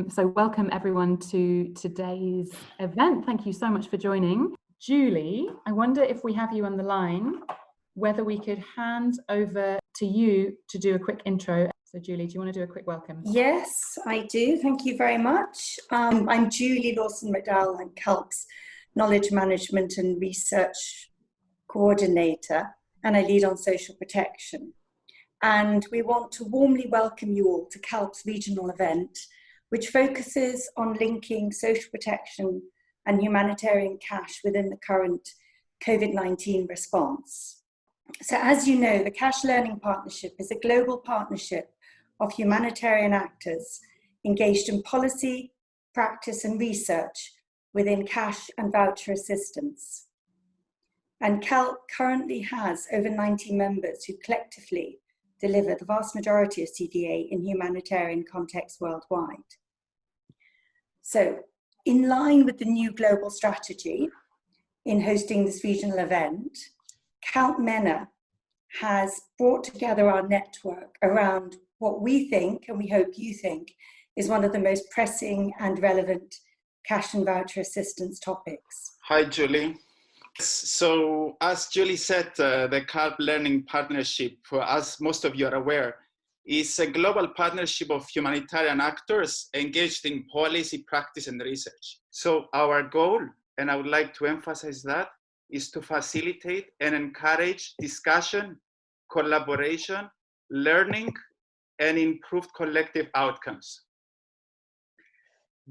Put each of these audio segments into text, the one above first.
So welcome everyone to today's event. Thank you so much for joining. Julie, I wonder if we have you on the line, whether we could hand over to you to do a quick intro. So Julie, do you want to do a quick welcome? Yes, I do. Thank you very much. I'm Julie Lawson-McDowell. I'm CaLP's Knowledge Management and Research Coordinator, and I lead on social protection. And we want to warmly welcome you all to CaLP's regional event, which focuses on linking social protection and humanitarian cash within the current COVID-19 response. So as you know, the Cash Learning Partnership is a global partnership of humanitarian actors engaged in policy, practice and research within cash and voucher assistance. And CaLP currently has over 90 members who collectively deliver the vast majority of CVA in humanitarian contexts worldwide. So, in line with the new global strategy in hosting this regional event, CaLP MENA has brought together our network around what we think, and we hope you think, is one of the most pressing and relevant cash and voucher assistance topics. Hi, Julie. So as Julie said, the CaLP Learning Partnership, as most of you are aware, is a global partnership of humanitarian actors engaged in policy, practice, and research. So our goal, and I would like to emphasize that, is to facilitate and encourage discussion, collaboration, learning, and improved collective outcomes.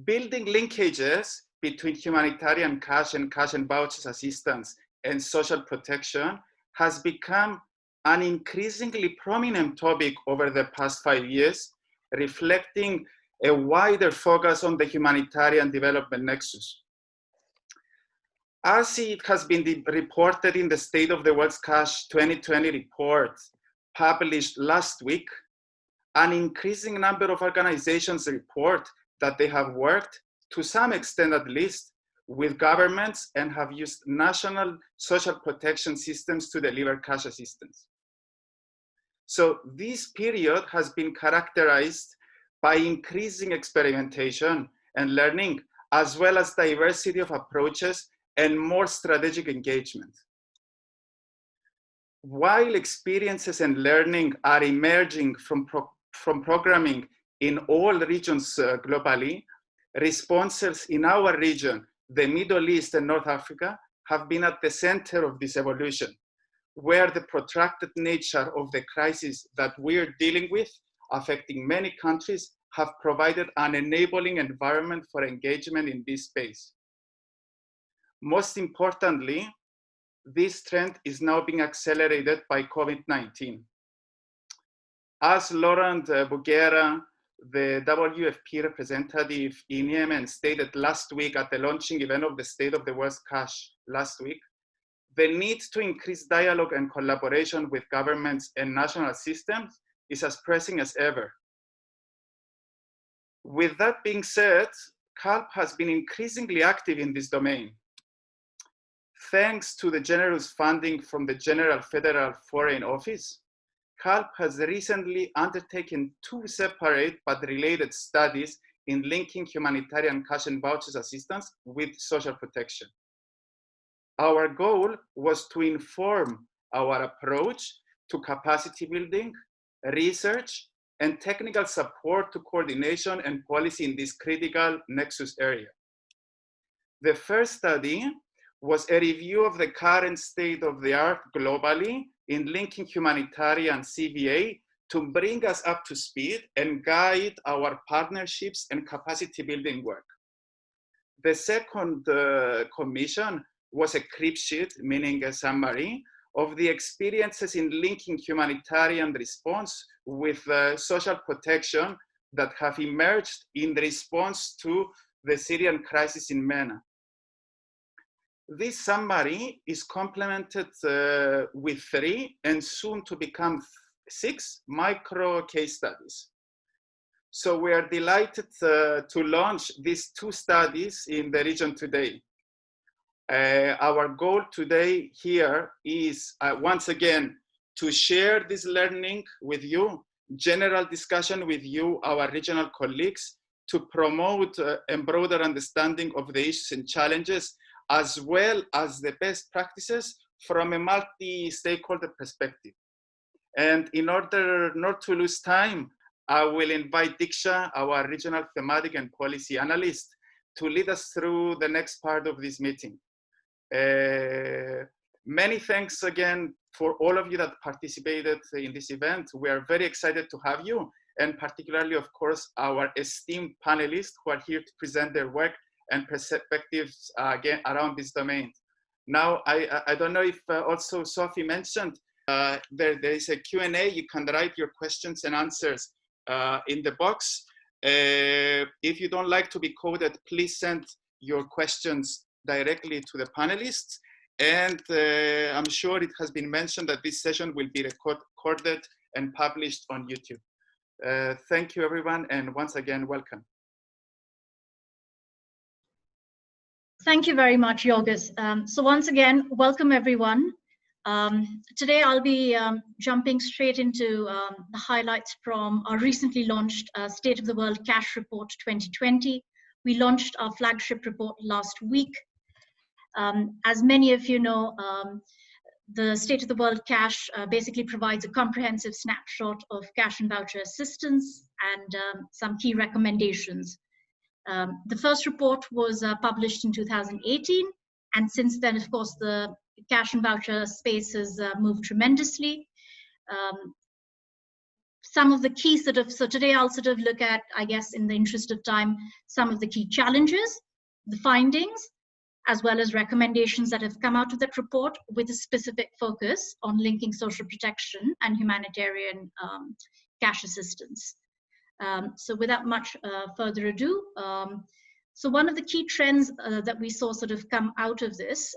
Building linkages between humanitarian cash and vouchers assistance and social protection has become an increasingly prominent topic over the past 5 years, reflecting a wider focus on the humanitarian development nexus. As it has been reported in the State of the World's Cash 2020 report published last week, an increasing number of organizations report that they have worked, to some extent at least, with governments and have used national social protection systems to deliver cash assistance. So this period has been characterized by increasing experimentation and learning, as well as diversity of approaches and more strategic engagement. While experiences and learning are emerging from programming in all regions globally, responses in our region, the Middle East and North Africa, have been at the center of this evolution, where the protracted nature of the crisis that we're dealing with, affecting many countries, have provided an enabling environment for engagement in this space. Most importantly, this trend is now being accelerated by COVID-19. As Laurent Bouguera, the WFP representative in Yemen, stated last week at the launching event of the State of the World's Cash last week, the need to increase dialogue and collaboration with governments and national systems is as pressing as ever. With that being said, CaLP has been increasingly active in this domain. Thanks to the generous funding from the General Federal Foreign Office, CaLP has recently undertaken 2 separate but related studies in linking humanitarian cash and vouchers assistance with social protection. Our goal was to inform our approach to capacity building, research, and technical support to coordination and policy in this critical nexus area. The first study was a review of the current state of the art globally in linking humanitarian CVA to bring us up to speed and guide our partnerships and capacity building work. The second commission was a crib sheet, meaning a summary, of the experiences in linking humanitarian response with social protection that have emerged in response to the Syrian crisis in MENA. This summary is complemented with 3 and soon to become 6 micro case studies. So we are delighted to launch these 2 studies in the region today. Our goal today here is once again to share this learning with you, general discussion with you, our regional colleagues, to promote a broader understanding of the issues and challenges, as well as the best practices from a multi-stakeholder perspective. And in order not to lose time, I will invite Diksha, our regional thematic and policy analyst, to lead us through the next part of this meeting. Many thanks again for all of you that participated in this event. We are very excited to have you, and particularly, of course, our esteemed panelists who are here to present their work and perspectives again around this domain. Now, I don't know if also Sophie mentioned, there is a Q&A. You can write your questions and answers in the box. If you don't like to be quoted, please send your questions directly to the panelists. And I'm sure it has been mentioned that this session will be recorded and published on YouTube. Thank you, everyone, and once again, welcome. Thank you very much, Yorgos. So once again, welcome, everyone. Today, I'll be jumping straight into the highlights from our recently launched State of the World Cash Report 2020. We launched our flagship report last week. As many of you know, the State of the World Cash basically provides a comprehensive snapshot of cash and voucher assistance and some key recommendations. The first report was published in 2018, and since then, of course, the cash and voucher space has moved tremendously. Some of the key so today I'll look at, I guess, in the interest of time, some of the key challenges, the findings, as well as recommendations that have come out of that report with a specific focus on linking social protection and humanitarian cash assistance. So without much further ado, so one of the key trends that we saw come out of this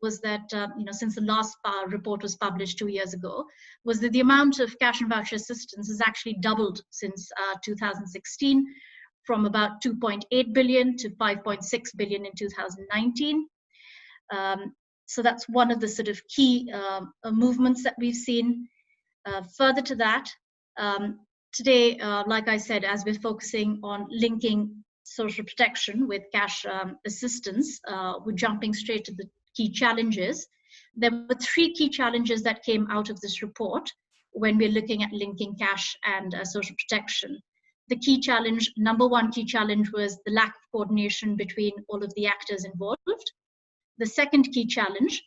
was that, since the last report was published 2 years ago, was that the amount of cash and voucher assistance has actually doubled since 2016, from about 2.8 billion to 5.6 billion in 2019. So that's one of the key movements that we've seen. Further to that, today, like I said, as we're focusing on linking social protection with cash assistance, we're jumping straight to the key challenges. There were 3 key challenges that came out of this report when we're looking at linking cash and social protection. The key challenge, number 1 key challenge, was the lack of coordination between all of the actors involved. The second key challenge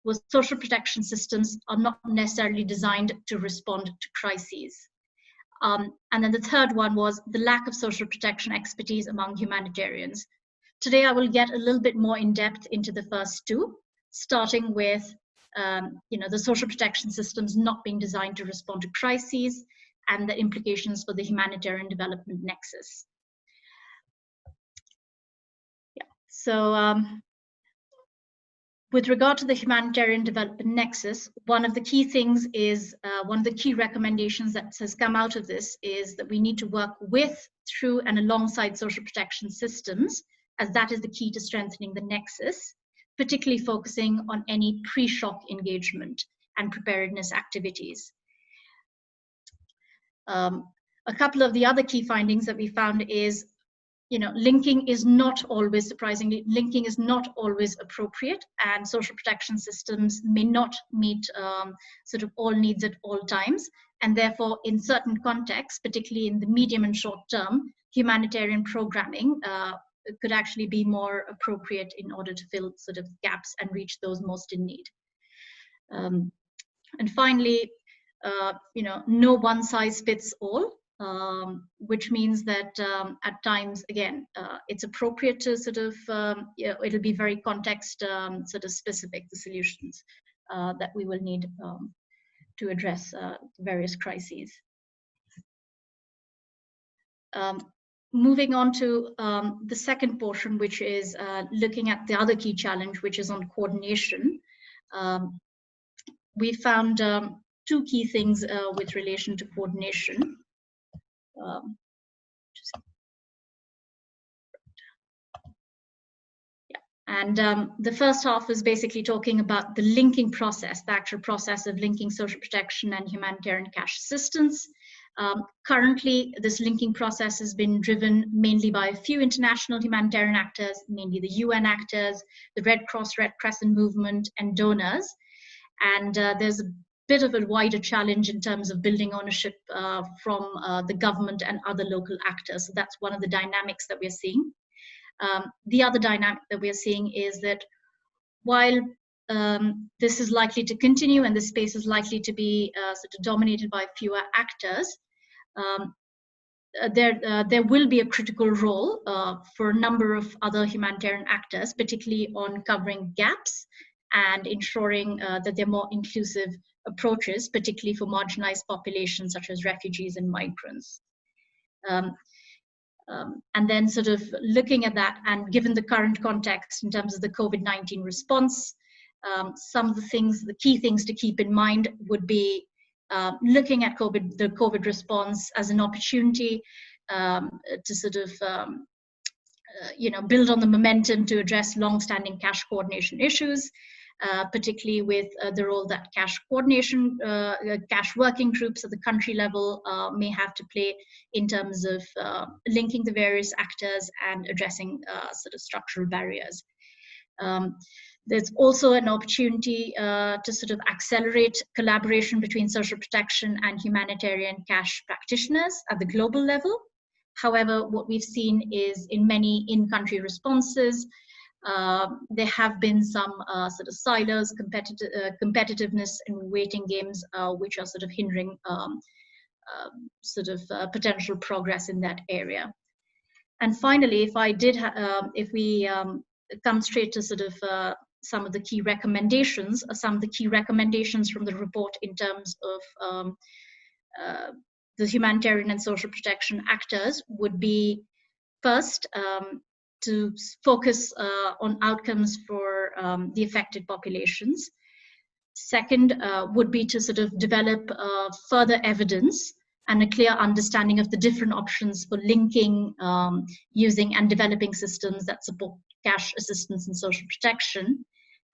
was social protection systems are not necessarily designed to respond to crises. And then the third one was the lack of social protection expertise among humanitarians. Today, I will get a little bit more in depth into the first 2, starting with the social protection systems not being designed to respond to crises, and the implications for the humanitarian development nexus. Yeah. So with regard to the humanitarian development nexus, one of the key things is, one of the key recommendations that has come out of this is that we need to work with, through, and alongside social protection systems, as that is the key to strengthening the nexus, particularly focusing on any pre-shock engagement and preparedness activities. A couple of the other key findings that we found is, linking is not always, surprisingly, linking is not always appropriate, and social protection systems may not meet all needs at all times, and therefore, in certain contexts, particularly in the medium and short term, humanitarian programming could actually be more appropriate in order to fill gaps and reach those most in need. And finally, no one size fits all, which means that at times, again, it's appropriate to it'll be very context specific, the solutions that we will need to address various crises. Moving on to the second portion, which is looking at the other key challenge, which is on coordination. We found 2 key things with relation to coordination. And the first half is basically talking about the linking process, the actual process of linking social protection and humanitarian cash assistance. Currently, this linking process has been driven mainly by a few international humanitarian actors, mainly the UN actors, the Red Cross, Red Crescent movement, and donors. And there's a bit of a wider challenge in terms of building ownership from the government and other local actors. So that's one of the dynamics that we're seeing. The other dynamic that we're seeing is that while this is likely to continue and the space is likely to be sort of dominated by fewer actors, there will be a critical role for a number of other humanitarian actors, particularly on covering gaps and ensuring that there are more inclusive approaches, particularly for marginalized populations such as refugees and migrants. And then sort of looking at that, and given the current context in terms of the COVID-19 response, some of the key things to keep in mind would be looking at the COVID response as an opportunity to sort of build on the momentum to address long-standing cash coordination issues, particularly with the role that cash coordination, cash working groups at the country level may have to play in terms of linking the various actors and addressing sort of structural barriers. There's also an opportunity to sort of accelerate collaboration between social protection and humanitarian cash practitioners at the global level. However, what we've seen is in many in-country responses, there have been some sort of silos, competitiveness and waiting games, which are sort of hindering potential progress in that area. And finally, if we come straight to sort of some of the key recommendations, from the report in terms of the humanitarian and social protection actors would be first, to focus on outcomes for the affected populations. Second would be to sort of develop further evidence and a clear understanding of the different options for linking, using and developing systems that support cash assistance and social protection.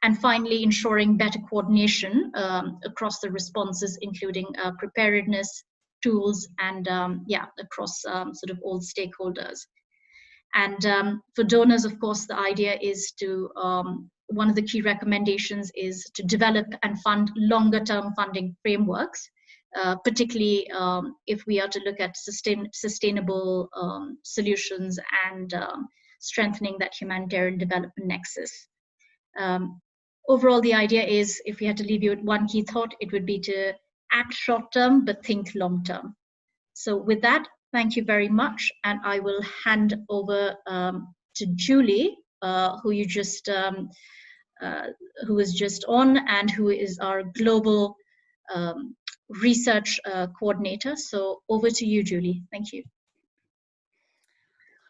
And finally, ensuring better coordination across the responses, including preparedness, tools, and across sort of all stakeholders. And for donors, of course, the idea is to, one of the key recommendations is to develop and fund longer-term funding frameworks, particularly if we are to look at sustainable solutions and strengthening that humanitarian development nexus. Overall, the idea is, if we had to leave you with one key thought, it would be to act short-term, but think long-term. So with that, thank you very much, and I will hand over to Julie, who is just on, and who is our global research coordinator. So over to you, Julie. Thank you.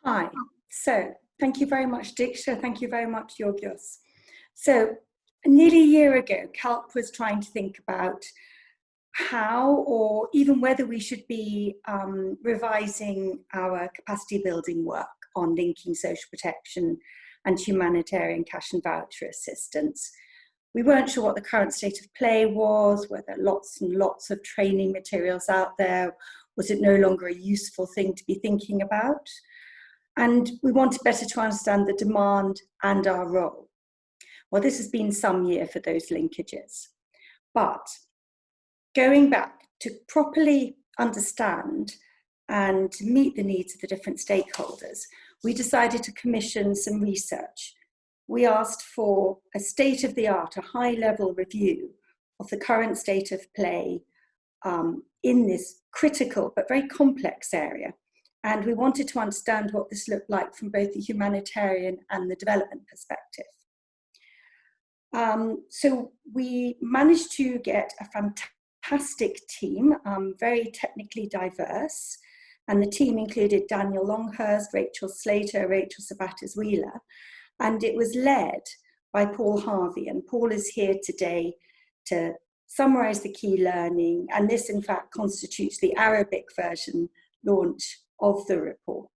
Hi. So thank you very much, Diksha. Thank you very much, Yorgos. So nearly a year ago, CaLP was trying to think about how, or even whether we should be revising our capacity building work on linking social protection and humanitarian cash and voucher assistance. We weren't sure what the current state of play was, were there lots and lots of training materials out there, was it no longer a useful thing to be thinking about? And we wanted better to understand the demand and our role. Well, this has been some year for those linkages. But going back to properly understand and to meet the needs of the different stakeholders, we decided to commission some research. We asked for a state-of-the-art, a high-level review of the current state of play in this critical but very complex area. And we wanted to understand what this looked like from both the humanitarian and the development perspective. So we managed to get a fantastic team, very technically diverse. And the team included Daniel Longhurst, Rachel Slater, Rachel Sabates-Wheeler. And it was led by Paul Harvey. And Paul is here today to summarize the key learning. And this, in fact, constitutes the Arabic version launch of the report.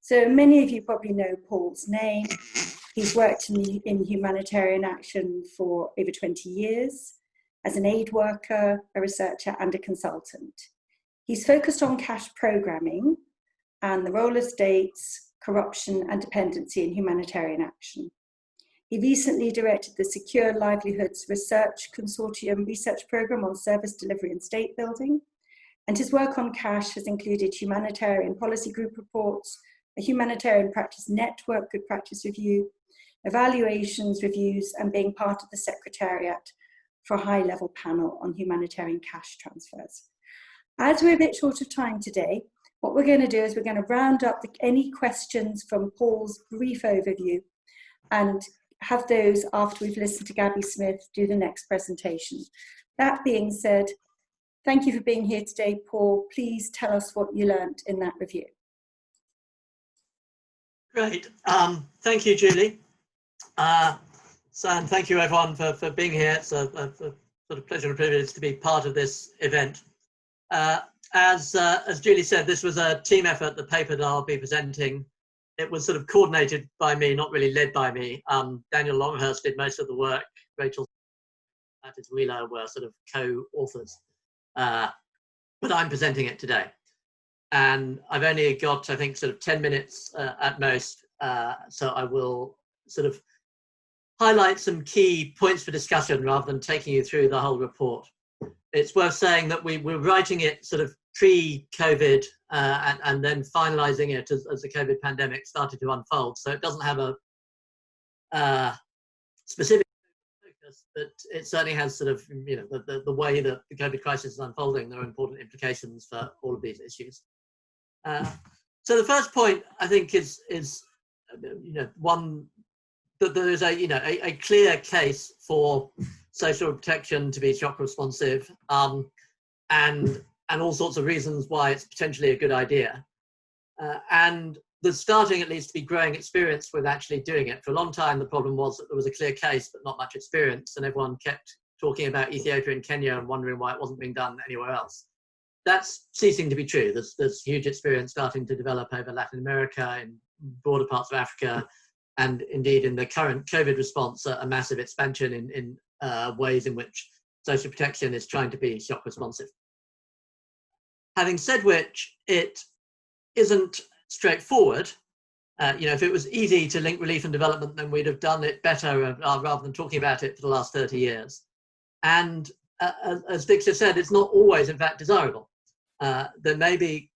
So many of you probably know Paul's name. He's worked in humanitarian action for over 20 years as an aid worker, a researcher, and a consultant. He's focused on cash programming and the role of states, corruption and dependency in humanitarian action. He recently directed the Secure Livelihoods Research Consortium research program on service delivery and state building. And his work on cash has included humanitarian policy group reports, a humanitarian practice network, good practice review, evaluations, reviews, and being part of the Secretariat for a high-level panel on humanitarian cash transfers. As we're a bit short of time today, what we're going to do is we're going to round up any questions from Paul's brief overview and have those after we've listened to Gabby Smith do the next presentation. That being said, thank you for being here today, Paul. Please tell us what you learned in that review. Great. Thank you, Julie. And thank you, everyone, for being here. It's a sort of pleasure and privilege to be part of this event. As Julie said, this was a team effort, the paper that I'll be presenting. It was sort of coordinated by me, not really led by me. Daniel Longhurst did most of the work. Rachel Wheeler were sort of co-authors. But I'm presenting it today. And I've only got, I think, sort of 10 minutes at most. So I will sort of highlight some key points for discussion rather than taking you through the whole report. It's worth saying that we're writing it sort of pre-COVID and then finalizing it as the COVID pandemic started to unfold. So it doesn't have a specific focus, but it certainly has sort of, you know, the way that the COVID crisis is unfolding. There are important implications for all of these issues. So the first point, I think, is you know, one that there is a clear case for social protection to be shock responsive, and all sorts of reasons why it's potentially a good idea. And there's starting at least to be growing experience with actually doing it. For a long time, the problem was that there was a clear case, but not much experience, and everyone kept talking about Ethiopia and Kenya and wondering why it wasn't being done anywhere else. That's ceasing to be true. There's huge experience starting to develop over Latin America, in broader parts of Africa, and indeed in the current COVID response, a massive expansion in ways in which social protection is trying to be shock responsive. Having said which, it isn't straightforward. You know, if it was easy to link relief and development, then we'd have done it better rather than talking about it for the last 30 years. And as Dixia said, it's not always, in fact, desirable. There may be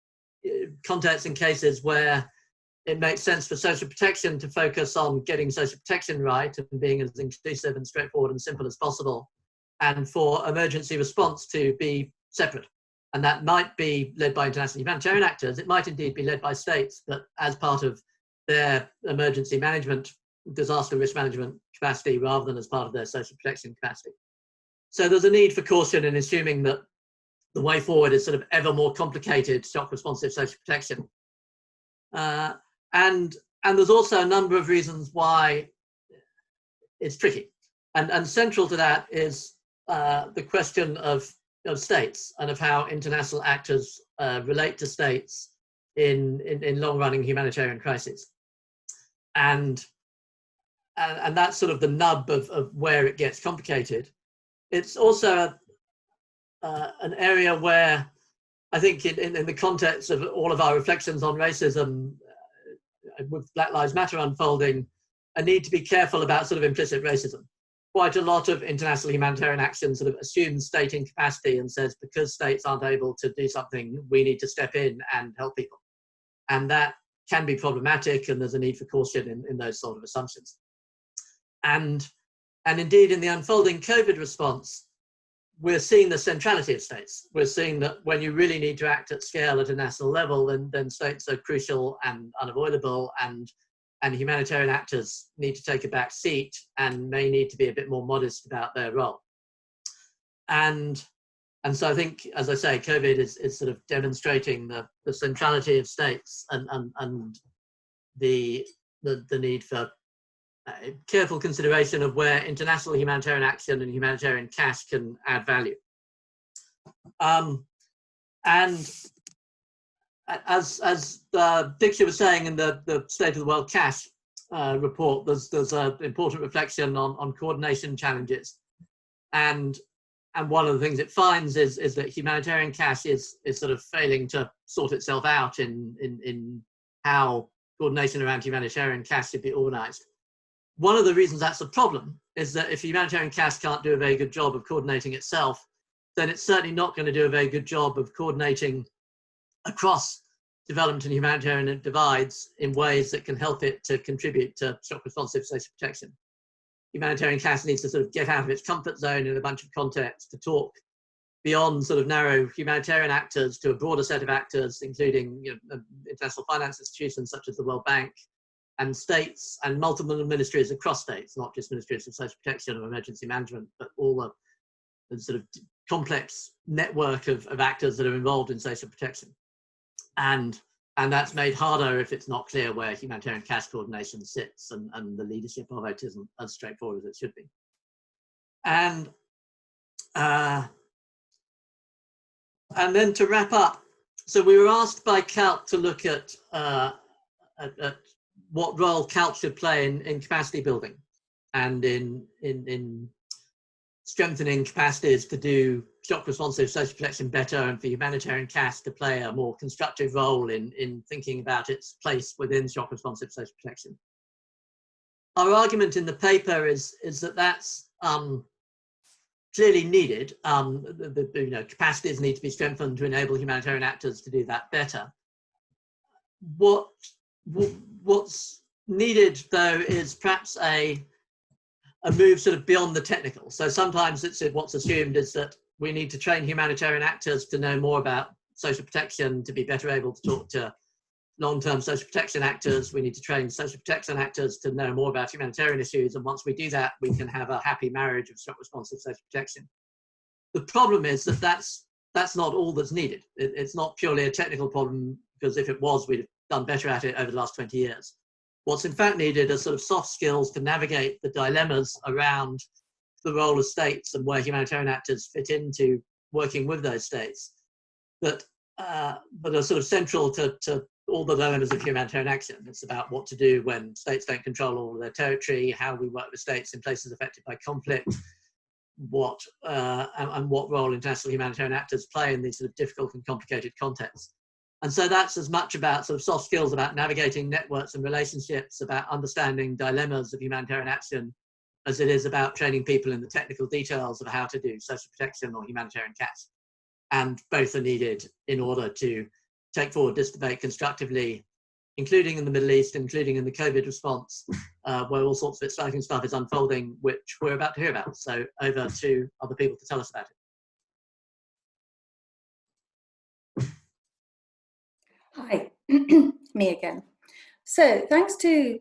contexts and cases where it makes sense for social protection to focus on getting social protection right and being as inclusive and straightforward and simple as possible, and for emergency response to be separate. And that might be led by international humanitarian actors. It might indeed be led by states, but as part of their emergency management, disaster risk management capacity, rather than as part of their social protection capacity. So there's a need for caution in assuming that the way forward is sort of ever more complicated shock responsive social protection. And there's also a number of reasons why it's tricky. And central to that is the question of states and of how international actors relate to states in long-running humanitarian crises. And that's sort of the nub of where it gets complicated. It's also an area where I think in the context of all of our reflections on racism, with Black Lives Matter unfolding, a need to be careful about sort of implicit racism. Quite a lot of international humanitarian action sort of assumes state incapacity and says because states aren't able to do something, we need to step in and help people. And that can be problematic, and there's a need for caution in those sort of assumptions. And indeed, in the unfolding COVID response, we're seeing the centrality of states. We're seeing that when you really need to act at scale at a national level, then states are crucial and unavoidable, and humanitarian actors need to take a back seat and may need to be a bit more modest about their role. And so I think, as I say, COVID is sort of demonstrating the centrality of states and the need for careful consideration of where international humanitarian action and humanitarian cash can add value. And as Dixia was saying in the State of the World Cash report, there's an important reflection on coordination challenges. And one of the things it finds is that humanitarian cash is sort of failing to sort itself out in how coordination around humanitarian cash should be organised. One of the reasons that's a problem is that if humanitarian cash can't do a very good job of coordinating itself, then it's certainly not going to do a very good job of coordinating across development and humanitarian divides in ways that can help it to contribute to shock responsive social protection. Humanitarian cash needs to sort of get out of its comfort zone in a bunch of contexts to talk beyond sort of narrow humanitarian actors to a broader set of actors, including international finance institutions such as the World Bank, and states and multiple ministries across states, not just ministries of social protection or emergency management, but all the sort of complex network of actors that are involved in social protection. And that's made harder if it's not clear where humanitarian cash coordination sits, and the leadership of it isn't as straightforward as it should be. And then to wrap up, so we were asked by CaLP to look at what role CaLP should play in capacity building and in strengthening capacities to do shock responsive social protection better, and for humanitarian cash to play a more constructive role in thinking about its place within shock responsive social protection. Our argument in the paper is that that's clearly needed. Capacities need to be strengthened to enable humanitarian actors to do that better. What's needed, though, is perhaps a move sort of beyond the technical. So sometimes what's assumed is that we need to train humanitarian actors to know more about social protection, to be better able to talk to long-term social protection actors. We need to train social protection actors to know more about humanitarian issues. And once we do that, we can have a happy marriage of shock responsive social protection. The problem is that that's not all that's needed. It's not purely a technical problem, because if it was, we'd have done better at it over the last 20 years. What's in fact needed are sort of soft skills to navigate the dilemmas around the role of states and where humanitarian actors fit into working with those states that are sort of central to all the dilemmas of humanitarian action. It's about what to do when states don't control all of their territory, how we work with states in places affected by conflict, and what role international humanitarian actors play in these sort of difficult and complicated contexts. And so that's as much about sort of soft skills, about navigating networks and relationships, about understanding dilemmas of humanitarian action, as it is about training people in the technical details of how to do social protection or humanitarian cash. And both are needed in order to take forward this debate constructively, including in the Middle East, including in the COVID response, where all sorts of exciting stuff is unfolding, which we're about to hear about. So over to other people to tell us about it. Hi, me again. So thanks to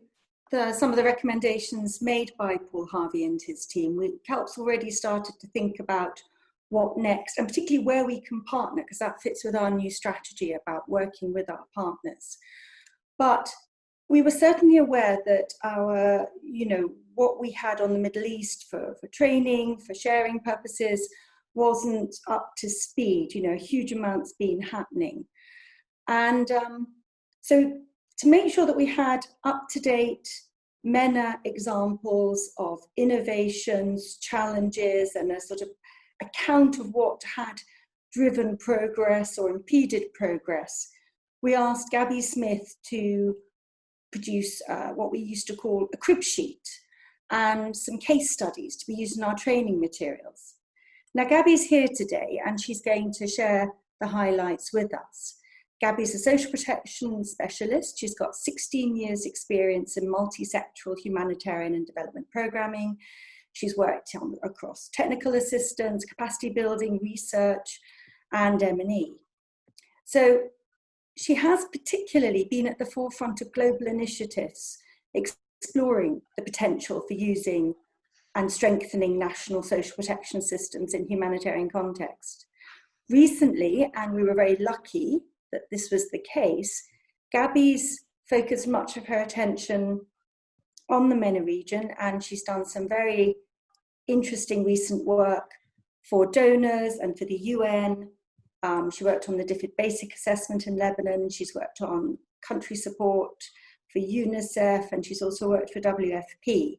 some of the recommendations made by Paul Harvey and his team, CaLP's already started to think about what next, and particularly where we can partner, because that fits with our new strategy about working with our partners. But we were certainly aware that what we had on the Middle East for training, for sharing purposes, wasn't up to speed. Huge amounts been happening. And so to make sure that we had up-to-date MENA examples of innovations, challenges, and a sort of account of what had driven progress or impeded progress, we asked Gabby Smith to produce what we used to call a crib sheet and some case studies to be used in our training materials. Now, Gabby's here today and she's going to share the highlights with us. Gabby's a social protection specialist. She's got 16 years experience in multi-sectoral humanitarian and development programming. She's worked across technical assistance, capacity building, research, and M&E. So she has particularly been at the forefront of global initiatives, exploring the potential for using and strengthening national social protection systems in humanitarian context. Recently, and we were very lucky that this was the case, Gabby's focused much of her attention on the MENA region, and she's done some very interesting recent work for donors and for the UN. She worked on the DFID basic assessment in Lebanon. She's worked on country support for UNICEF, and she's also worked for WFP.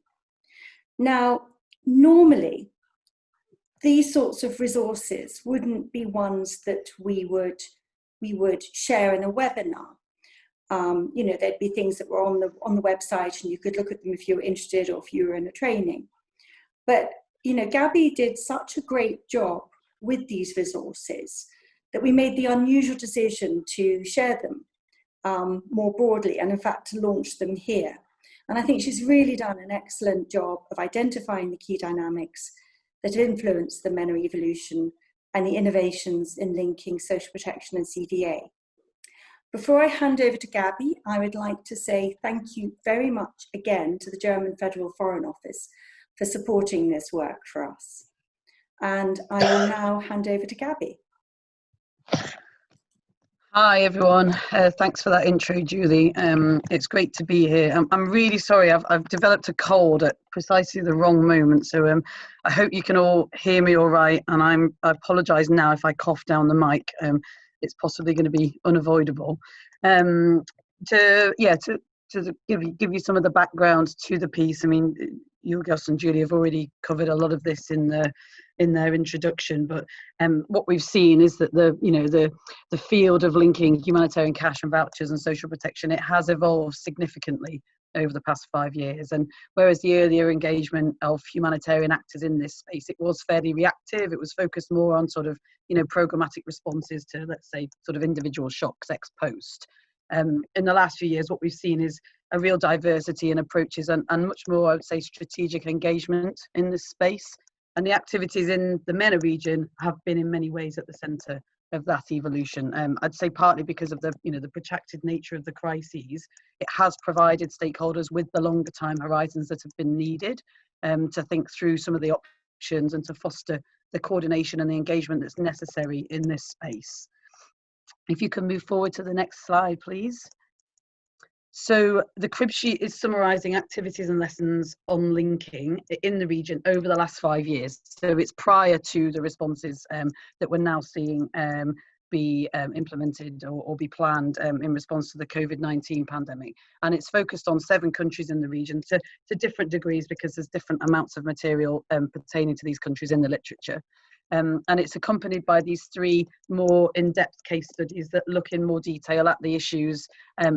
Now, normally, these sorts of resources wouldn't be ones that we would share in a webinar. You know, there'd be things that were on the website, and you could look at them if you were interested or if you were in a training. But you know, Gabby did such a great job with these resources that we made the unusual decision to share them more broadly, and in fact to launch them here. And I think she's really done an excellent job of identifying the key dynamics that have influenced the MENA evolution and the innovations in linking social protection and CVA. Before I hand over to Gabby, I would like to say thank you very much again to the German Federal Foreign Office for supporting this work for us. And I will now hand over to Gabby. Hi everyone, thanks for that intro, Julie. It's great to be here. I'm really sorry, I've developed a cold at precisely the wrong moment, so I hope you can all hear me all right, and I apologise now if I cough down the mic. It's possibly going to be unavoidable. To give you some of the background to the piece, I mean, you, Gus and Julie have already covered a lot of this in their introduction, but what we've seen is that the field of linking humanitarian cash and vouchers and social protection, it has evolved significantly over the past 5 years. And whereas the earlier engagement of humanitarian actors in this space, it was fairly reactive, it was focused more on sort of, you know, programmatic responses to, let's say, sort of individual shocks ex post. In the last few years, what we've seen is a real diversity in approaches and much more, I would say, strategic engagement in this space. And the activities in the MENA region have been in many ways at the centre of that evolution. I'd say partly because of the protracted nature of the crises, it has provided stakeholders with the longer time horizons that have been needed to think through some of the options and to foster the coordination and the engagement that's necessary in this space. If you can move forward to the next slide, please. So the crib sheet is summarising activities and lessons on linking in the region over the last 5 years. So it's prior to the responses that we're now seeing be implemented or be planned in response to the COVID-19 pandemic. And it's focused on 7 countries in the region to different degrees, because there's different amounts of material pertaining to these countries in the literature. And it's accompanied by these 3 more in-depth case studies that look in more detail at the issues,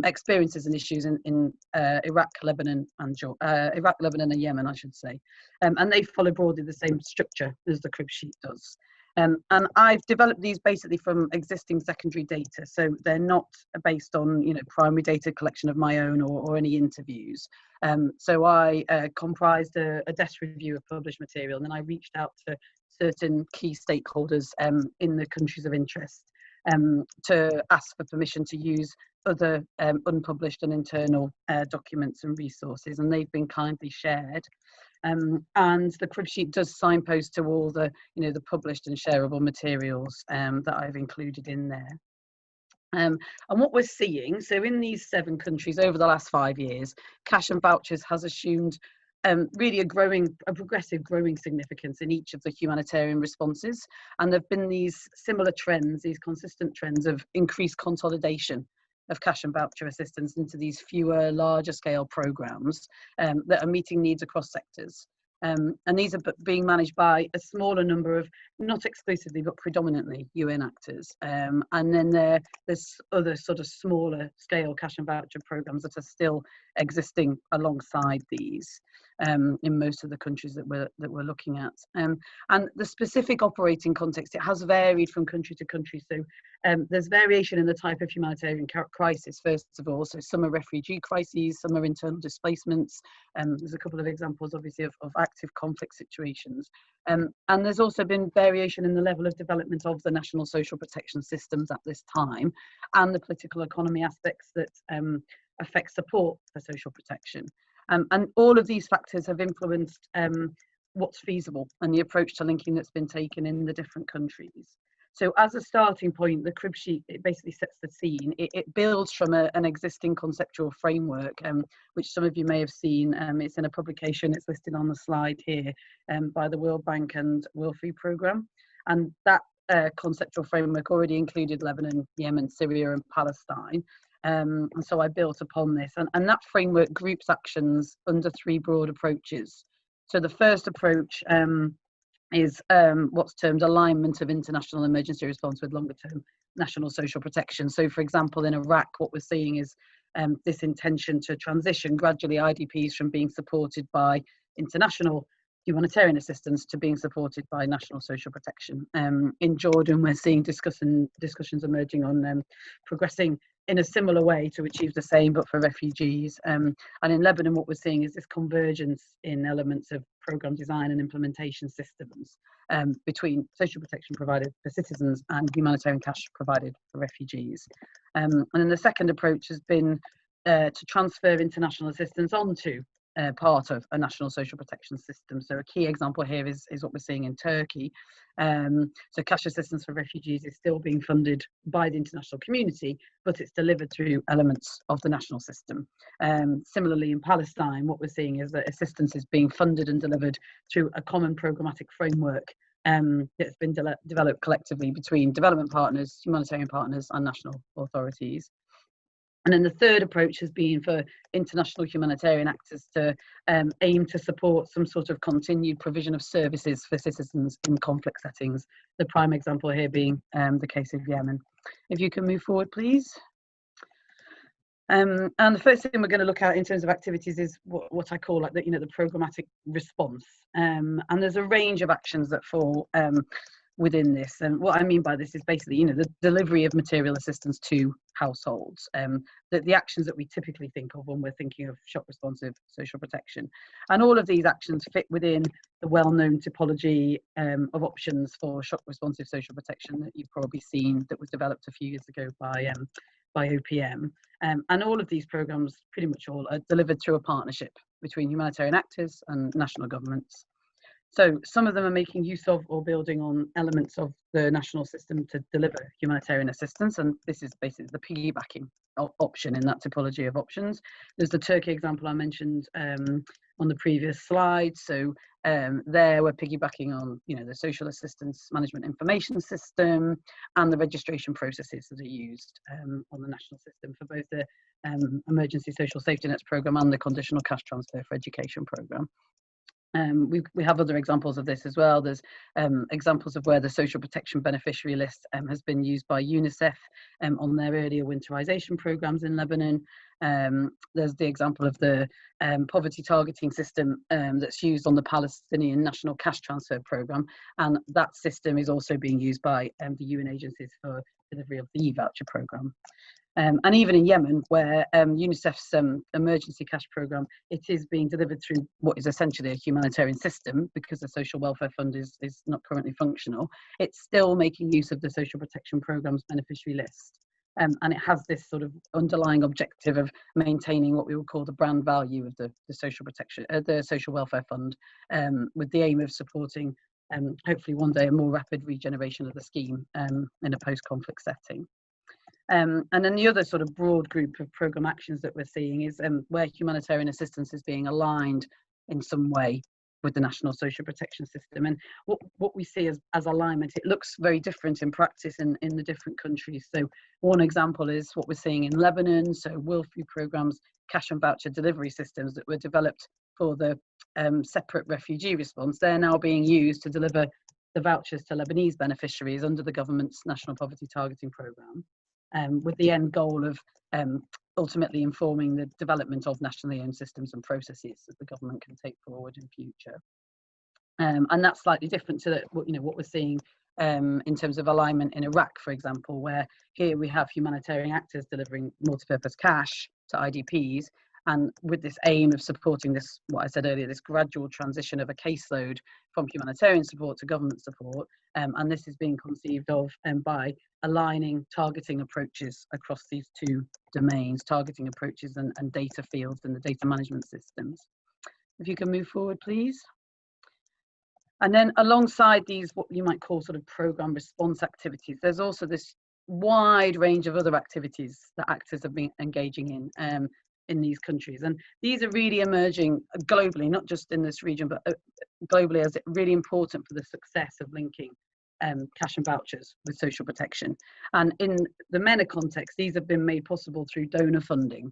experiences and issues in Iraq, Lebanon and Yemen, I should say. And they follow broadly the same structure as the crib sheet does. And I've developed these basically from existing secondary data, so they're not based on, you know, primary data collection of my own or any interviews. So I comprised a desk review of published material, and then I reached out to certain key stakeholders in the countries of interest to ask for permission to use other unpublished and internal documents and resources, and they've been kindly shared. And the crib sheet does signpost to all the, you know, the published and shareable materials that I've included in there. And what we're seeing, so in these 7 countries over the last 5 years, cash and vouchers has assumed really a progressive growing significance in each of the humanitarian responses. And there have been these similar trends, these consistent trends of increased consolidation of cash and voucher assistance into these fewer, larger scale programs that are meeting needs across sectors. And these are being managed by a smaller number of, not exclusively, but predominantly UN actors. And then there's other sort of smaller scale cash and voucher programs that are still existing alongside these in most of the countries that we're looking at. And the specific operating context, it has varied from country to country. So there's variation in the type of humanitarian crisis, first of all. So some are refugee crises, some are internal displacements. There's a couple of examples, obviously, of active conflict situations. And there's also been variation in the level of development of the national social protection systems at this time, and the political economy aspects that affect support for social protection. And all of these factors have influenced what's feasible and the approach to linking that's been taken in the different countries. So as a starting point, the crib sheet, it basically sets the scene. It builds from an existing conceptual framework, which some of you may have seen. It's in a publication, it's listed on the slide here, by the World Bank and World Food Programme. And that conceptual framework already included Lebanon, Yemen, Syria and Palestine. And so I built upon this. And that framework groups actions under 3 broad approaches. So the first approach is what's termed alignment of international emergency response with longer term national social protection. So for example, in Iraq, what we're seeing is this intention to transition gradually IDPs from being supported by international humanitarian assistance to being supported by national social protection. In Jordan, we're seeing discussions emerging on progressing in a similar way to achieve the same, but for refugees. And in Lebanon, what we're seeing is this convergence in elements of program design and implementation systems between social protection provided for citizens and humanitarian cash provided for refugees. And then the second approach has been to transfer international assistance onto part of a national social protection system. So a key example here is what we're seeing in Turkey. So cash assistance for refugees is still being funded by the international community, but it's delivered through elements of the national system. Similarly, in Palestine, what we're seeing is that assistance is being funded and delivered through a common programmatic framework that's been developed collectively between development partners, humanitarian partners, and national authorities. And then the third approach has been for international humanitarian actors to aim to support some sort of continued provision of services for citizens in conflict settings. The prime example here being the case of Yemen. If you can move forward, please. And the first thing we're going to look at in terms of activities is what I call like the programmatic response. And there's a range of actions that fall within this, and what I mean by this is basically the delivery of material assistance to households, the actions that we typically think of when we're thinking of shock responsive social protection, and all of these actions fit within the well-known typology of options for shock responsive social protection that you've probably seen, that was developed a few years ago by OPM, and all of these programs pretty much all are delivered through a partnership between humanitarian actors and national governments. So some of them are making use of or building on elements of the national system to deliver humanitarian assistance, and this is basically the piggybacking option in that typology of options. There's the Turkey example I mentioned on the previous slide. So there we're piggybacking on the social assistance management information system and the registration processes that are used on the national system for both the emergency social safety nets program and the conditional cash transfer for education program. We have other examples of this as well. There's examples of where the social protection beneficiary list has been used by UNICEF on their earlier winterization programs in Lebanon. There's the example of the poverty targeting system that's used on the Palestinian National Cash Transfer Program, and that system is also being used by the UN agencies for delivery of the e-voucher program. And even in Yemen, where UNICEF's emergency cash program, it is being delivered through what is essentially a humanitarian system because the social welfare fund is not currently functional. It's still making use of the social protection program's beneficiary list. And it has this sort of underlying objective of maintaining what we would call the brand value of the social protection, the social welfare fund, with the aim of supporting hopefully one day a more rapid regeneration of the scheme in a post-conflict setting. And then the other sort of broad group of programme actions that we're seeing is where humanitarian assistance is being aligned in some way with the national social protection system. And what we see as alignment, it looks very different in practice in the different countries. So one example is what we're seeing in Lebanon. So World Food Programme's cash and voucher delivery systems that were developed for the separate refugee response, they're now being used to deliver the vouchers to Lebanese beneficiaries under the government's national poverty targeting programme. With the end goal of ultimately informing the development of nationally owned systems and processes that the government can take forward in future. And that's slightly different to what we're seeing in terms of alignment in Iraq, for example, where here we have humanitarian actors delivering multipurpose cash to IDPs, and with this aim of supporting this, what I said earlier, this gradual transition of a caseload from humanitarian support to government support. And this is being conceived of by aligning targeting approaches across these two domains, targeting approaches and data fields in the data management systems. If you can move forward, please. And then alongside these, what you might call sort of program response activities, there's also this wide range of other activities that actors have been engaging in these countries. And these are really emerging globally, not just in this region, but globally, as really important for the success of linking cash and vouchers with social protection. And in the MENA context, these have been made possible through donor funding.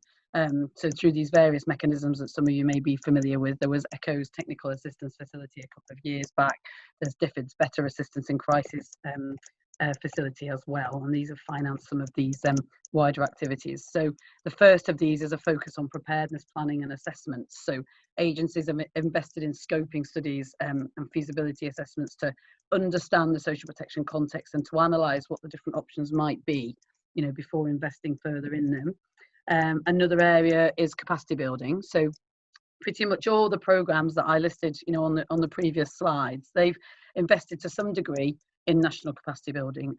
So through these various mechanisms that some of you may be familiar with. There was ECHO's Technical Assistance Facility a couple of years back. There's DFID's Better Assistance in Crisis facility as well, and these have financed some of these wider activities. So the first of these is a focus on preparedness planning and assessments. So agencies have invested in scoping studies and feasibility assessments to understand the social protection context and to analyse what the different options might be, you know, before investing further in them. Another area is capacity building. So pretty much all the programs that I listed, you know, on the previous slides, they've invested to some degree in national capacity building.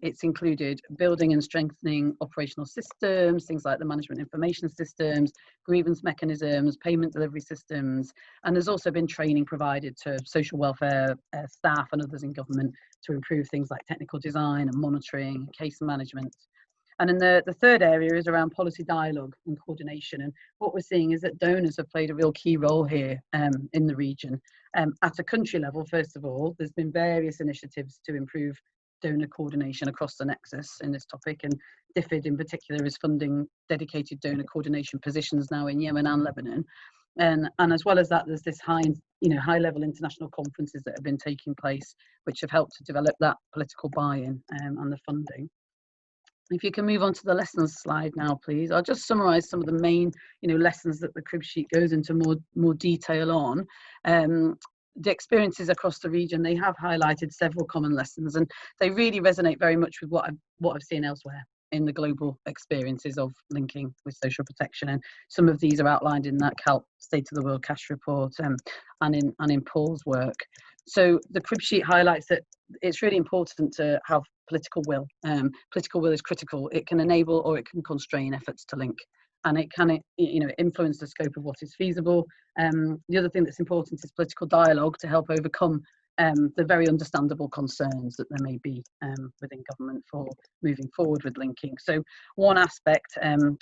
It's included building and strengthening operational systems, things like the management information systems, grievance mechanisms, payment delivery systems, and there's also been training provided to social welfare staff and others in government to improve things like technical design and monitoring, case management. And then the third area is around policy dialogue and coordination. And what we're seeing is that donors have played a real key role here in the region. At a country level, first of all, there's been various initiatives to improve donor coordination across the nexus in this topic. And DFID in particular is funding dedicated donor coordination positions now in Yemen and Lebanon. And as well as that, there's this high-level international conferences that have been taking place, which have helped to develop that political buy-in and the funding. If you can move on to the lessons slide now, please. I'll just summarise some of the main, lessons that the crib sheet goes into more detail on. The experiences across the region, they have highlighted several common lessons, and they really resonate very much with what I've seen elsewhere in the global experiences of linking with social protection. And some of these are outlined in that CaLP State of the World Cash report and in Paul's work. So the crib sheet highlights that it's really important to have political will. Political will is critical. It can enable or it can constrain efforts to link, and it can influence the scope of what is feasible. The other thing that's important is political dialogue to help overcome the very understandable concerns that there may be within government for moving forward with linking. So one aspect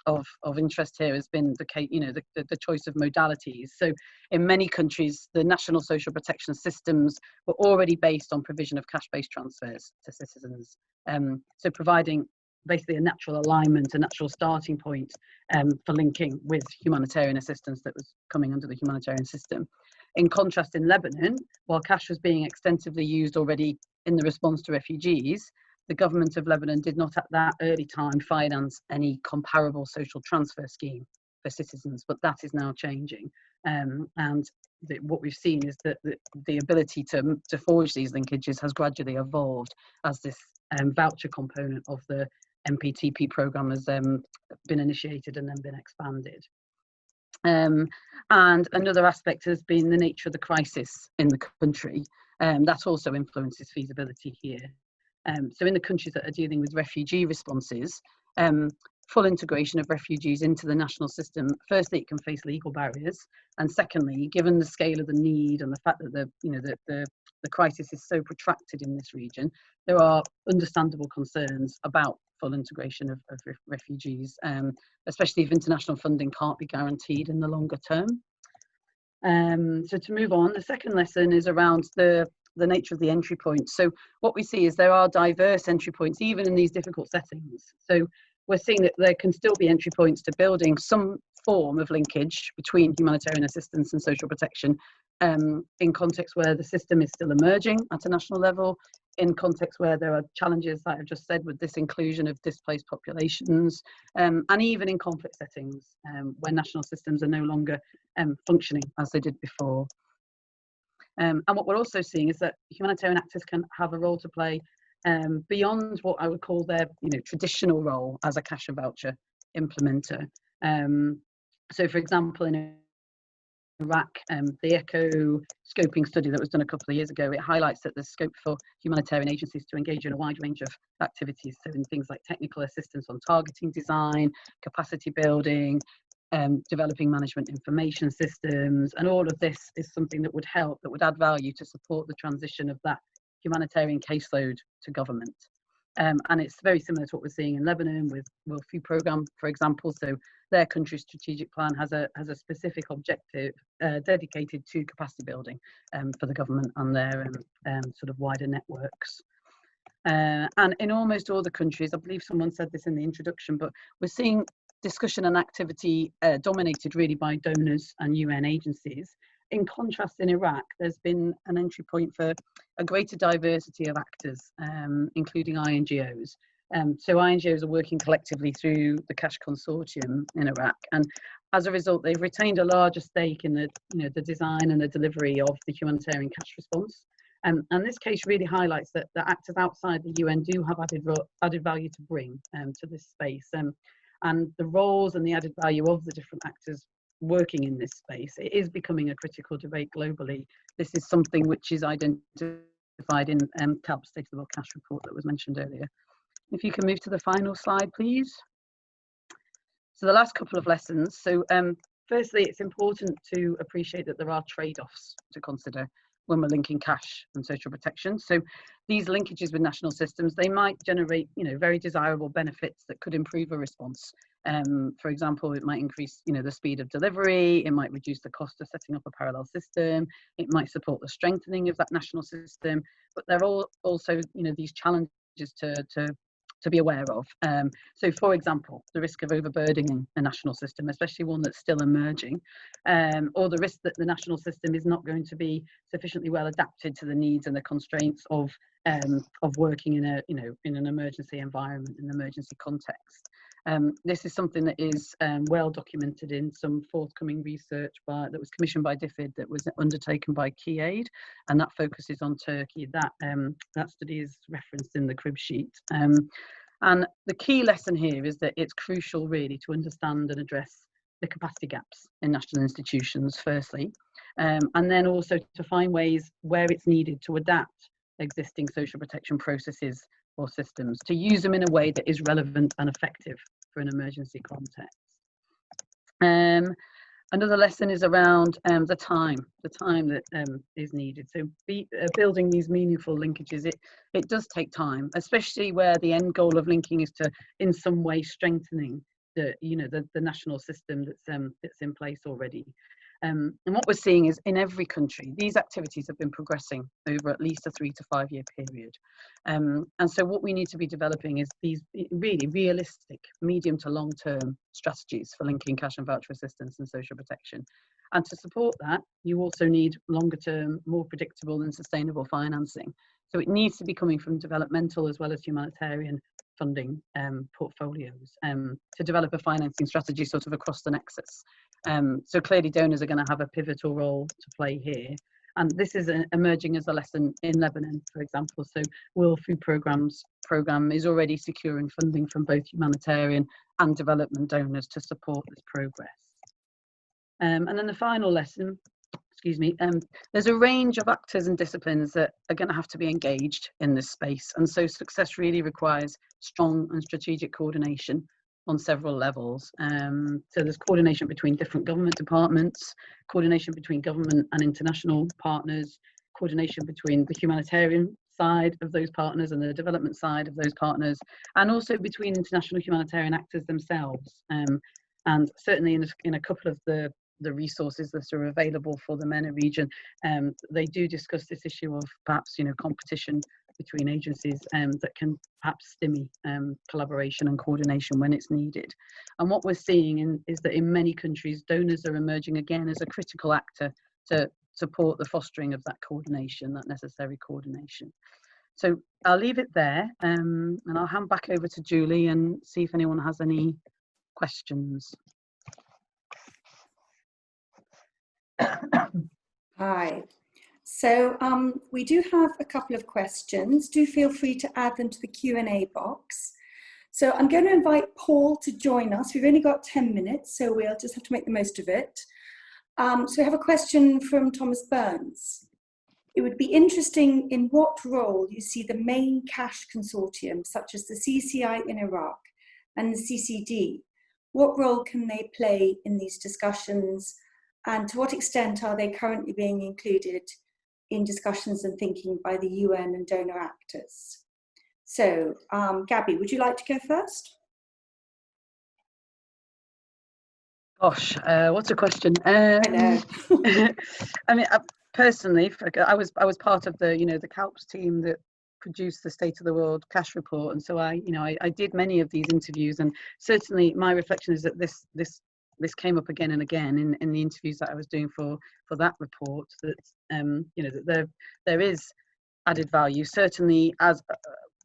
of interest here has been the choice of modalities. So in many countries, the national social protection systems were already based on provision of cash-based transfers to citizens. So providing basically a natural alignment, a natural starting point for linking with humanitarian assistance that was coming under the humanitarian system. In contrast, in Lebanon, while cash was being extensively used already in the response to refugees, the government of Lebanon did not at that early time finance any comparable social transfer scheme for citizens, but that is now changing. What we've seen is that the ability to forge these linkages has gradually evolved as this voucher component of the MPTP programme has been initiated and then been expanded. And another aspect has been the nature of the crisis in the country. That also influences feasibility here. So in the countries that are dealing with refugee responses, full integration of refugees into the national system, firstly, it can face legal barriers, and secondly, given the scale of the need and the fact that the crisis is so protracted in this region, there are understandable concerns about full integration of refugees, especially if international funding can't be guaranteed in the longer term. So to move on, the second lesson is around the nature of the entry points. So what we see is there are diverse entry points, even in these difficult settings. So we're seeing that there can still be entry points to building some form of linkage between humanitarian assistance and social protection in contexts where the system is still emerging at a national level, in contexts where there are challenges, like I've just said, with this inclusion of displaced populations, and even in conflict settings where national systems are no longer functioning as they did before. And what we're also seeing is that humanitarian actors can have a role to play beyond what I would call their traditional role as a cash and voucher implementer. So for example, in Iraq, the ECHO scoping study that was done a couple of years ago, it highlights that there's scope for humanitarian agencies to engage in a wide range of activities, so in things like technical assistance on targeting design, capacity building, developing management information systems, and all of this is something that would help, that would add value to support the transition of that humanitarian caseload to government. And it's very similar to what we're seeing in Lebanon with World Food Programme, for example. So their country's strategic plan has a specific objective dedicated to capacity building for the government and their sort of wider networks. And in almost all the countries, I believe someone said this in the introduction, but we're seeing discussion and activity dominated really by donors and UN agencies. In contrast, in Iraq, there's been an entry point for a greater diversity of actors, including INGOs. So INGOs are working collectively through the CASH consortium in Iraq, and as a result, they've retained a larger stake in the, the design and the delivery of the humanitarian CASH response. And this case really highlights that the actors outside the UN do have added value to bring to this space, and the roles and the added value of the different actors working in this space. It is becoming a critical debate globally. This is something which is identified in CaLP's State of the World Cash report that was mentioned earlier. If you can move to the final slide, please. So the last couple of lessons. So firstly, it's important to appreciate that there are trade-offs to consider when we're linking cash and social protection. So these linkages with national systems, they might generate, very desirable benefits that could improve a response. For example, it might increase, the speed of delivery, it might reduce the cost of setting up a parallel system, it might support the strengthening of that national system, but there are also, these challenges to be aware of. So for example, the risk of overburdening a national system, especially one that's still emerging, or the risk that the national system is not going to be sufficiently well adapted to the needs and the constraints of working in in an emergency environment, in an emergency context. This is something that is well documented in some forthcoming research that was commissioned by DFID, that was undertaken by KeyAid, and that focuses on Turkey. That study is referenced in the crib sheet. And the key lesson here is that it's crucial really to understand and address the capacity gaps in national institutions firstly, and then also to find ways where it's needed to adapt existing social protection processes or systems, to use them in a way that is relevant and effective for an emergency context. Another lesson is around the time that is needed. So building these meaningful linkages, it does take time, especially where the end goal of linking is to, in some way, strengthening the national system that's in place already. And what we're seeing is in every country, these activities have been progressing over at least a 3 to 5 year period. And so what we need to be developing is these really realistic medium to long term strategies for linking cash and voucher assistance and social protection. And to support that, you also need longer term, more predictable and sustainable financing. So it needs to be coming from developmental as well as humanitarian funding portfolios to develop a financing strategy sort of across the nexus. So clearly donors are going to have a pivotal role to play here. And this is emerging as a lesson in Lebanon, for example. So World Food Programme is already securing funding from both humanitarian and development donors to support this progress. And then the final lesson, there's a range of actors and disciplines that are going to have to be engaged in this space. And so success really requires strong and strategic coordination on several levels. So there's coordination between different government departments, coordination between government and international partners, coordination between the humanitarian side of those partners and the development side of those partners, and also between international humanitarian actors themselves. And certainly in a couple of the resources that are available for the MENA region, they do discuss this issue of perhaps competition between agencies that can perhaps stymie collaboration and coordination when it's needed. And what we're seeing is that in many countries, donors are emerging again as a critical actor to support the fostering of that coordination, that necessary coordination. So I'll leave it there, and I'll hand back over to Julie and see if anyone has any questions. Hi. So we do have a couple of questions. Do feel free to add them to the Q&A box. So I'm going to invite Paul to join us. We've only got 10 minutes, so we'll just have to make the most of it. So we have a question from Thomas Burns. It would be interesting in what role you see the main cash consortium, such as the CCI in Iraq and the CCD. What role can they play in these discussions? And to what extent are they currently being included in discussions and thinking by the UN and donor actors? So, Gabby, would you like to go first? Gosh, what a question. I know. I mean, personally, I was part of the the CaLP's team that produce the State of the World Cash Report, and so I did many of these interviews, and certainly my reflection is that this came up again and again in the interviews that I was doing for that report, that that there is added value, certainly as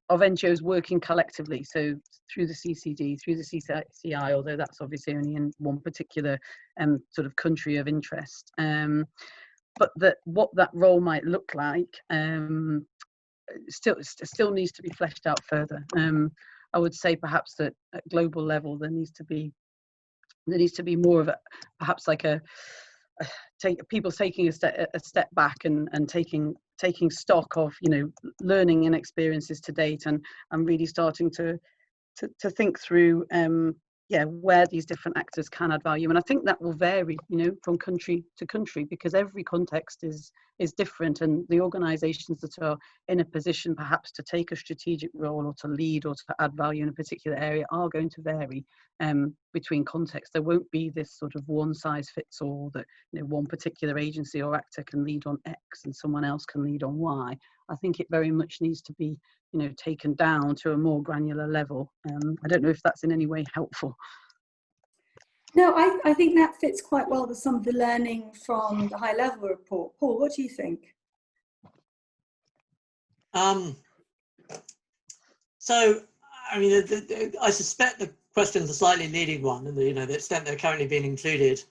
of NGOs working collectively, so through the CCD, through the CCI, although that's obviously only in one particular sort of country of interest. But what that role might look like still needs to be fleshed out further. I would say perhaps that at global level there needs to be more of a, perhaps like people taking a step back and taking stock of learning and experiences to date, and really starting to think through where these different actors can add value. And I think that will vary from country to country, because every context is different, and the organizations that are in a position perhaps to take a strategic role or to lead or to add value in a particular area are going to vary between contexts. There won't be this sort of one size fits all, that one particular agency or actor can lead on X and someone else can lead on Y. I think it very much needs to be taken down to a more granular level. I don't know if that's in any way helpful. No, I think that fits quite well with some of the learning from the high level report. Paul, what do you think? So, I mean, I suspect the question's a slightly leading one, and the extent they're currently being included.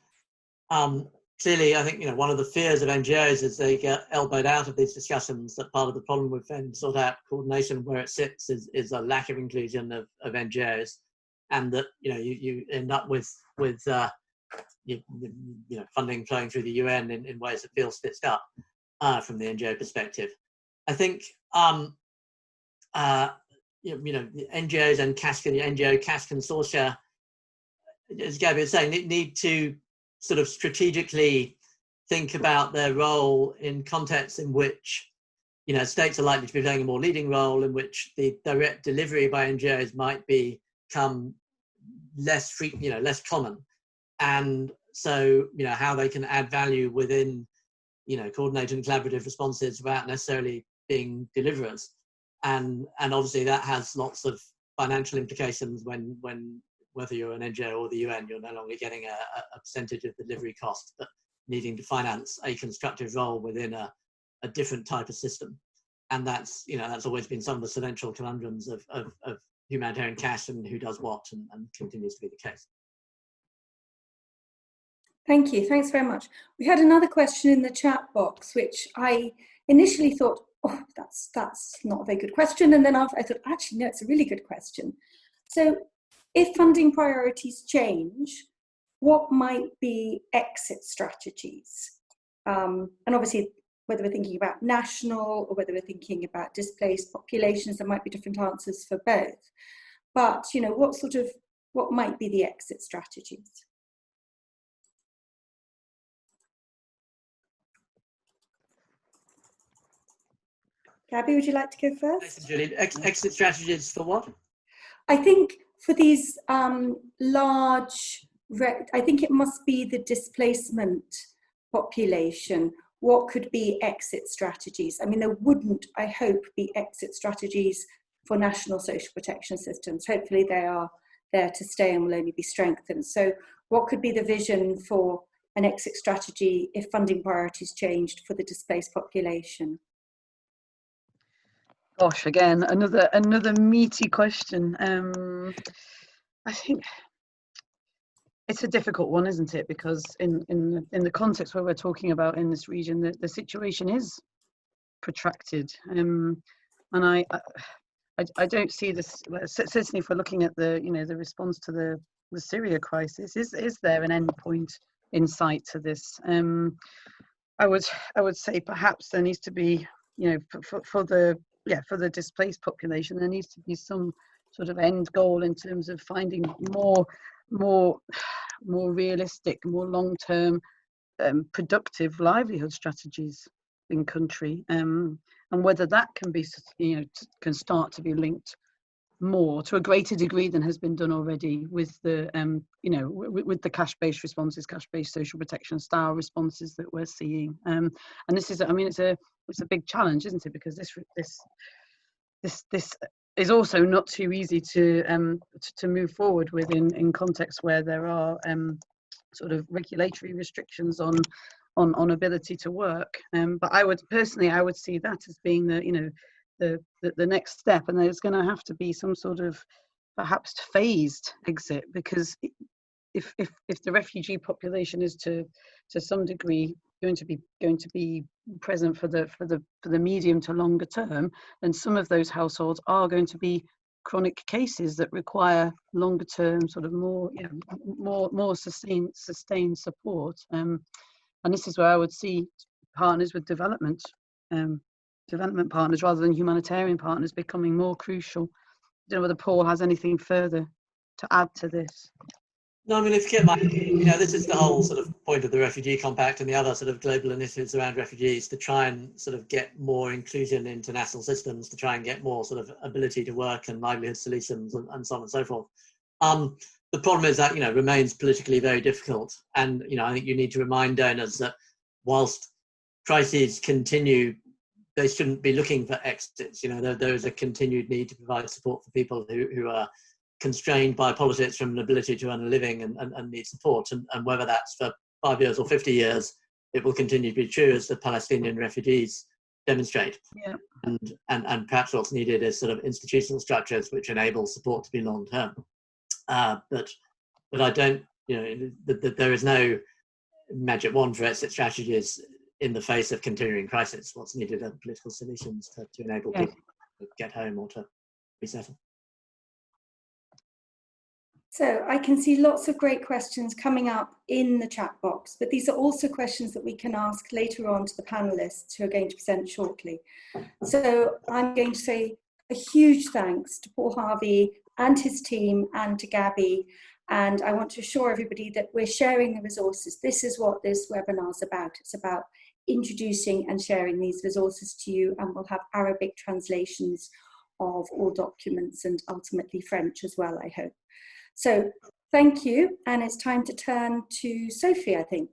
Clearly, I think one of the fears of NGOs as they get elbowed out of these discussions, that part of the problem with then sort out coordination where it sits is a lack of inclusion of NGOs, and that you end up with funding flowing through the UN in ways that feel stitched up from the NGO perspective. I think the NGOs and NGO cash consortia, as Gabby was saying, need to sort of strategically think about their role in contexts in which states are likely to be playing a more leading role, in which the direct delivery by NGOs might become less common, and so how they can add value within coordinated and collaborative responses without necessarily being deliverers, and obviously that has lots of financial implications when whether you're an NGO or the UN, you're no longer getting a percentage of the delivery cost, but needing to finance a constructive role within a different type of system. And that's always been some of the central conundrums of humanitarian cash and who does what, and continues to be the case. Thank you. Thanks very much. We had another question in the chat box, which I initially thought, oh, that's not a very good question. And then I thought, actually, no, it's a really good question. So if funding priorities change, what might be exit strategies? And obviously, whether we're thinking about national or whether we're thinking about displaced populations, there might be different answers for both. But, what might be the exit strategies? Gabby, would you like to go first? Thanks, Julie. Exit strategies for what? I think for these large, I think it must be the displacement population. What could be exit strategies? I mean, there wouldn't, I hope, be exit strategies for national social protection systems. Hopefully they are there to stay and will only be strengthened. So what could be the vision for an exit strategy if funding priorities changed for the displaced population? Gosh, again, another meaty question. I think it's a difficult one, isn't it? Because in the context where we're talking about in this region, the situation is protracted, and I don't see this. Certainly, if we're looking at the response to the Syria crisis, is there an end point in sight to this? I would say perhaps there needs to be, for the displaced population, there needs to be some sort of end goal in terms of finding more realistic, more long-term, productive livelihood strategies in country, and whether that can be, can start to be linked more to a greater degree than has been done already with the, with the cash-based responses, cash-based social protection style responses that we're seeing. And this is, I mean, it's a big challenge, isn't it? Because this this is also not too easy to move forward with in contexts where there are sort of regulatory restrictions on ability to work. But I would see that as being the next step, and there's going to have to be some sort of perhaps phased exit, because if the refugee population is to some degree going to be present for the medium to longer term, then some of those households are going to be chronic cases that require longer term, sort of more sustained support. And this is where I would see partners with development partners rather than humanitarian partners becoming more crucial. I don't know whether Paul has anything further to add to this. No, I mean, if you get my, this is the whole sort of point of the Refugee Compact and the other sort of global initiatives around refugees, to try and sort of get more inclusion into national systems, to try and get more sort of ability to work and livelihood solutions and so on and so forth. The problem is that, remains politically very difficult. And, I think you need to remind donors that whilst crises continue, they shouldn't be looking for exits. There is a continued need to provide support for people who are constrained by politics from an ability to earn a living and need support. And whether that's for 5 years or 50 years, it will continue to be true, as the Palestinian refugees demonstrate. Yeah. And perhaps what's needed is sort of institutional structures which enable support to be long-term. But I don't, there is no magic wand for exit strategies in the face of continuing crisis. What's needed are political solutions to enable people to get home or to resettle. So I can see lots of great questions coming up in the chat box, but these are also questions that we can ask later on to the panelists who are going to present shortly. So I'm going to say a huge thanks to Paul Harvey and his team, and to Gabby. And I want to assure everybody that we're sharing the resources. This is what this webinar is about. It's about introducing and sharing these resources to you, and we'll have Arabic translations of all documents and ultimately French as well, I hope. So thank you, and it's time to turn to Sophie, I think.